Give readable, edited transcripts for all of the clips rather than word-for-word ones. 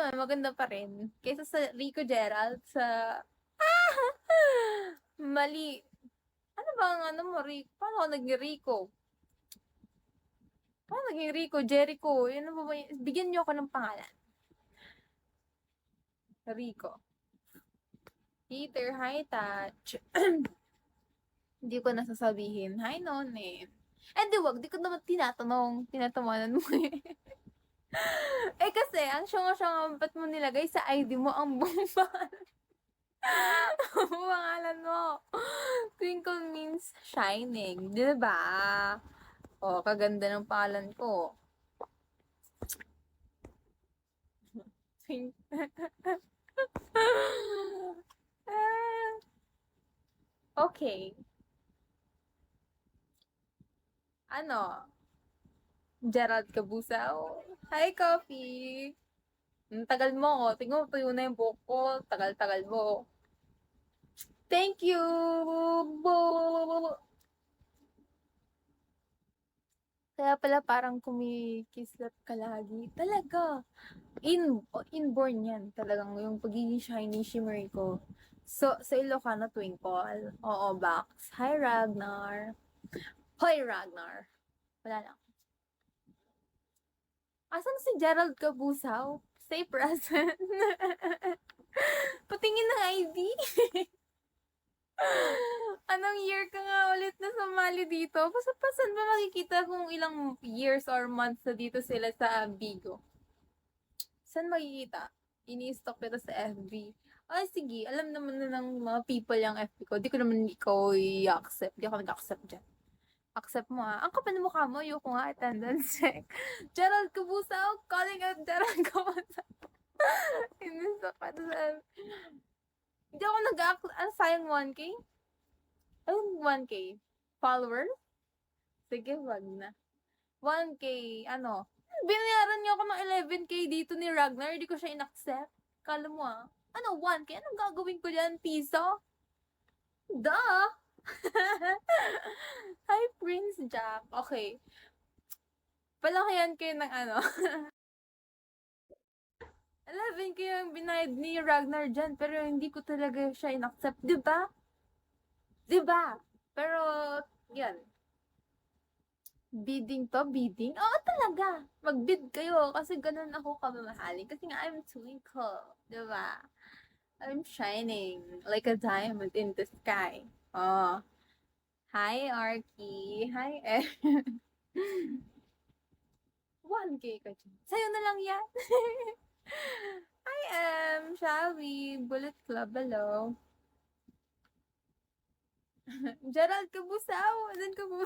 naman, maganda pa rin. Kaysa sa Rico Gerald, sa... Mali. Ano ba ang ano mo, Rico? Paano ako naging Rico? Paano naging Rico? Jericho? Yun ba ba bigyan niyo ako ng pangalan. Rico. Peter, hi, touch. Hindi ko nasasabihin. Hi, None. Eh, di wag. Di ko naman tinatanong. Tinatawanan mo eh. Eh kasi, ang syunga-syunga, ba't mo nilagay sa ID mo ang buong pangalan? Pangalan mo. Twinkle means shining. Di ba? Oh, kaganda ng pangalan ko. Okay. Ano? Gerald Cabusao. Hi, Coffee. Ang tagal mo, oh. Tingnan mo, tuyo na yung buhok ko. Tagal-tagal mo. Thank you! Bo! Kaya pala parang kumikislap ka lagi. Talaga. Inborn yan. Talagang yung pagiging shiny shimmery ko. So, sa Ilocano Twinkle. Oo, Bax. Hi, Ragnar. Hoy, Ragnar. Wala lang. Asan si Gerald Cabusao? Stay present. Patingin ng ID. Anong year ka nga ulit na sumali dito? Pasan ba makikita kung ilang years or months na dito sila sa Bigo? Saan makikita? Ini-stalk kita sa FB. Ay, sige. Alam naman na ng mga people yung FB ko. Di ko naman ikaw i-accept. Di ako nag-accept dyan. Accept mo ah. Ang kapal na mukha mo. Yung nga attendance check. Gerald Cabusao. Calling out Gerald Cabusao. Ini-stalk pa sa FB. Hindi ako sayang 1K? Ayun, 1K. Followers? Sige, wag na. 1K, ano? Binayaran niyo ako ng 11K dito ni Ragnar, hindi ko siya in-accept. Kala mo ah. Ano, 1K? Anong gagawin ko dyan? Piso? Duh! Hi, Prince Jack. Okay. Palakihan kayo ng ano. 11K yung binayad ni Ragnar dyan, pero hindi ko talaga siya in-accept. Diba? Diba? Pero, yan. Bidding to? Bidding? Oo talaga. Mag-bid kayo kasi ganun ako kamamahalin. Kasi nga, I'm twinkle. Diba? I'm shining like a diamond in the sky. Oh. Hi, Arky. Hi, 1K ka dyan. Sa'yo na lang yan. Hi, Shall we? Bullet Club, hello. Gerald Cabusao. Doon ka po.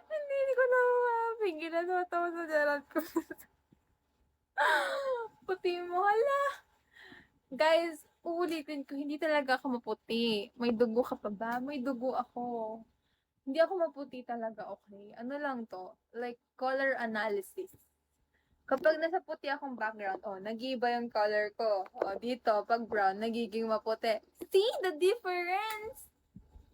Hindi ko na mapigilan na matawa sa Gerald Cabusao. Puti mo, hala. Guys, uulitin ko, hindi talaga ako maputi. May dugo ka pa ba? May dugo ako. Hindi ako maputi talaga, okay? Ano lang to? Like, color analysis. Kapag nasa puti akong background, oh, nag-iiba yung color ko. Oh, dito, pag brown, nagiging maputi. See the difference?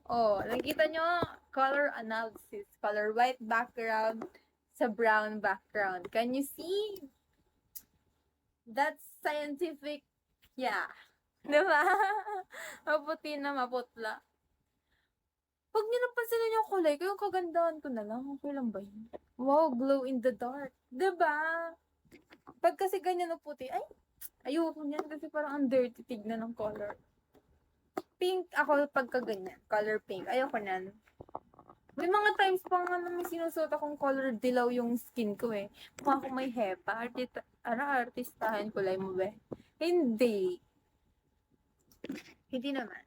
Oh, nakita nyo? Color analysis. Color white background sa brown background. Can you see? That's scientific. Yeah. Diba? Maputi na maputla. Pag niyo napansinin yung kulay ko, yung kagandahan ko na lang. Okay lang ba yun? Wow, glow in the dark. Diba? Pag kasi ganyan na puti, ay, ayoko niyan kasi parang ang dirty tignan ng color. Pink ako pagka ganyan. Color pink. Ayoko nan. May mga times pa nga na may sinusuot akong color dilaw yung skin ko eh. Mukha akong may hepa. Artistahan kulay mo ba? Hindi. Hindi naman.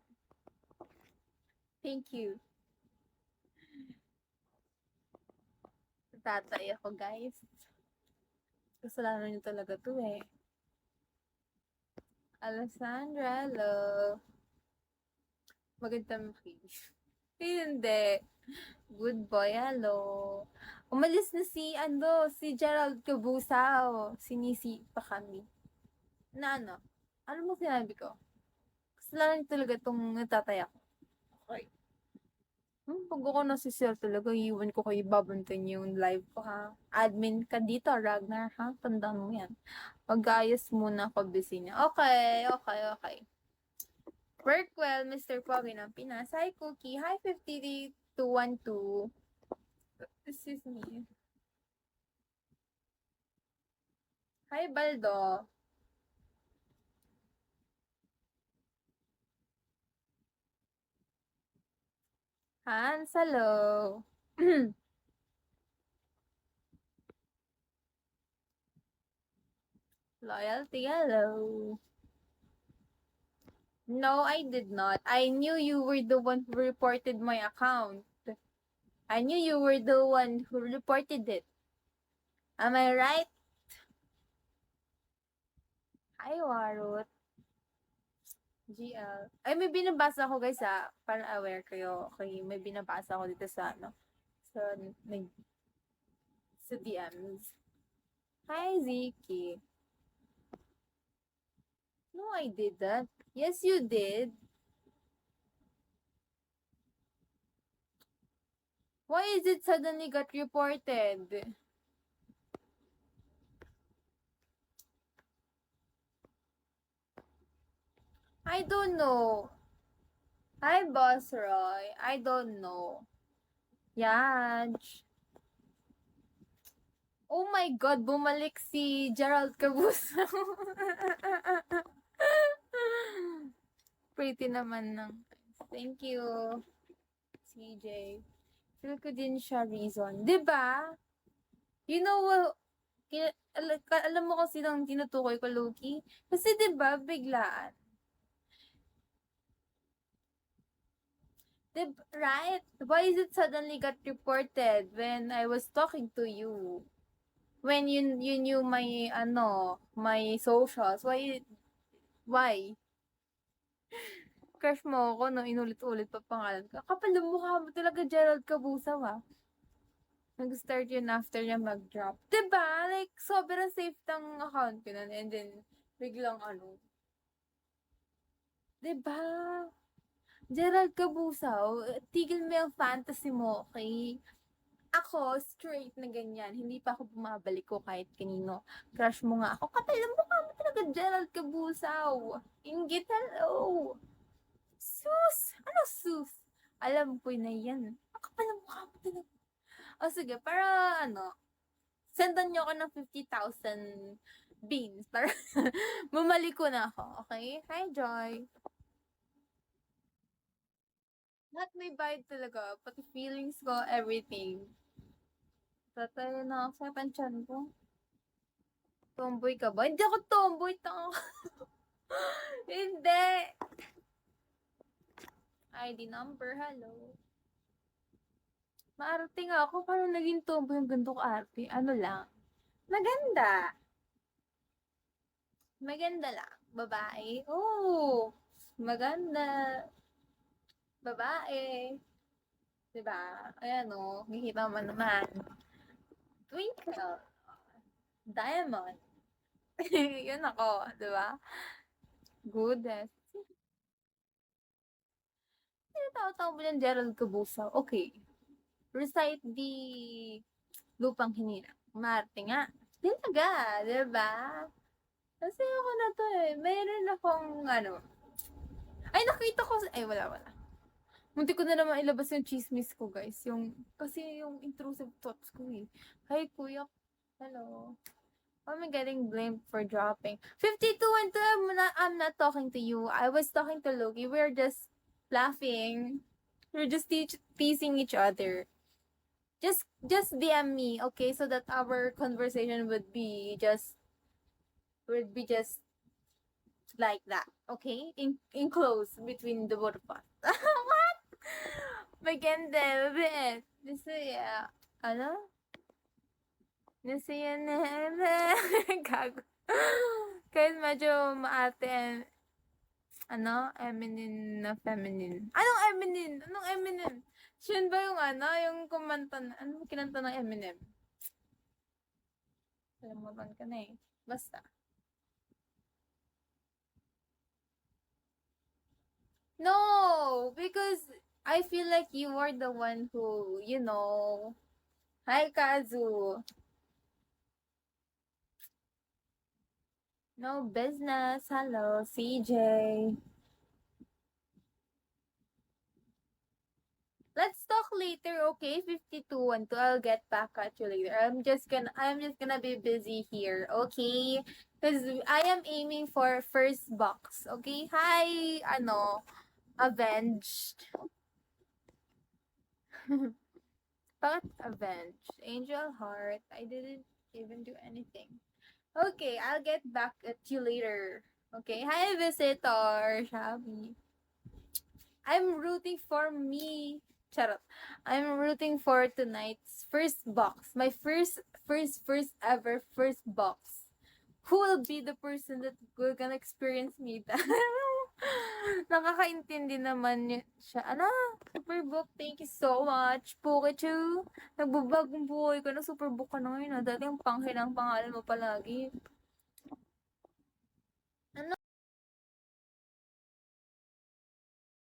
Thank you. Tatay ako, guys. Kasalanan niyo talaga to eh. Alessandra, hello. Magandang face. Hindi. Good boy, hello. Umalis na si Gerald Cabusao. Sinisi pa kami. Na ano? Ano mo sinabi ko? Kasalanan niyo talaga itong natataya ko. Okay. Pag ako nasisell talaga, iwan ko kayo, babantayan niyo yung live ko, ha? Admin ka dito, Ragnar, ha? Tandaan mo yan. Pag-ayos muna ako, busy niya. Okay, okay, okay. Work well, Mr. Pogi ng Pinas. Hi, Cookie. Hi, 50212. This is me. Hi, Baldo. Hans, hello. Loyalty, hello. No, I did not. I knew you were the one who reported my account. I knew you were the one who reported it. Am I right? Hi, Warut. GL. Ay, may binabasa ako guys para aware kayo. Okay, may binabasa ako dito sa sa, nag, sa DMs. Hi, Ziki. No, I did that. Yes, you did. Why is it suddenly got reported? I don't know. Hi, Boss Roy. I don't know. Yaj. Oh my God, bumalik si Gerald Cabuso. Pretty naman ng... Thank you, CJ. Feel ko din siya reason. 'Di ba? You know, alam mo kung sinong tinutukoy ko, Loki? Kasi 'di ba biglaan. Right? Why is it suddenly got reported when I was talking to you? When you knew my my socials. Why? Crush mo ako no, inulit-ulit pa pangalan ko. Kapal ng mukha mo talaga, Gerald Cabusaw, ah. Nag-start yun after niya mag-drop. Diba? Like, sobrang safe ng account ko nun. And then, biglang Diba? Gerald Cabusaw, tigil mo yung fantasy mo, okay? Ako, straight na ganyan. Hindi pa ako bumabalik ko kahit kanino. Crush mo nga ako. Kapal ng mukha mo talaga, Gerald Cabusaw. Ingit, hello. Sus! Ano sus? Alam ko na yan. Ang kapal ng mukha mo talaga. O sige, para sendan nyo ako ng 50,000 beans para bumalik ko na ako, okay? Hi, Joy. Lahat may bayad talaga, pati feelings ko, everything. Tatay na ako sa panchan ko. Tomboy ka ba? Hindi ako tomboy, tanga. Hindi. ID number, hello. Maarte nga ako, parang naging tomboy ang ganito ko arte. Ano lang, maganda. Maganda lang. Babae. Oh, maganda. Babae. Diba? Ayan o, kikita mo naman. Twinkle. Diamond. Yun ako, diba? Goodness. Tinatawag mo ng Gerald Cabusaw. Okay. Recite the lupang hinirang. Marte nga. Talaga, diba? Kasi ako na to eh. Meron akong Ay, nakita ko. Ay, wala. Munti ko na naman ilabas yung chismis ko, guys. Kasi yung intrusive thoughts ko eh. Hi, kuya. Hello. Why am I getting blamed for dropping? 52 and 2, I'm not talking to you. I was talking to Loki. We're just laughing. We're just teasing each other. Just DM me, okay? So that our conversation would be just like that, okay? In close between the both of us. What? Maganda, bit. Gusto ano? Gusto yan na, gago. Kahit medyo maate, feminine na feminine. Anong feminine? Anong Eminem? Siya ba yung yung kumanta na, kinanta ng Eminem? Kalimutan ka na eh. Basta. No! Because I feel like you are the one who, Hi, Kazu. No business. Hello, CJ. Let's talk later, okay? 52 and 2. I'll get back at you later. I'm just gonna be busy here, okay? Because I am aiming for first box, okay? Hi, Avenged. But Avenged. Angel Heart. I didn't even do anything. Okay, I'll get back at you later. Okay, hi visitor, Shabby. I'm rooting for me. Charot. I'm rooting for tonight's first box. My first ever first box. Who will be the person that will gonna experience me that? Nakakaintindi naman siya. Superbook, thank you so much. Pikachu, nagbabagong buhay ko na Superbook ka na ngayon. Dati ang panghinang pangalan mo palagi.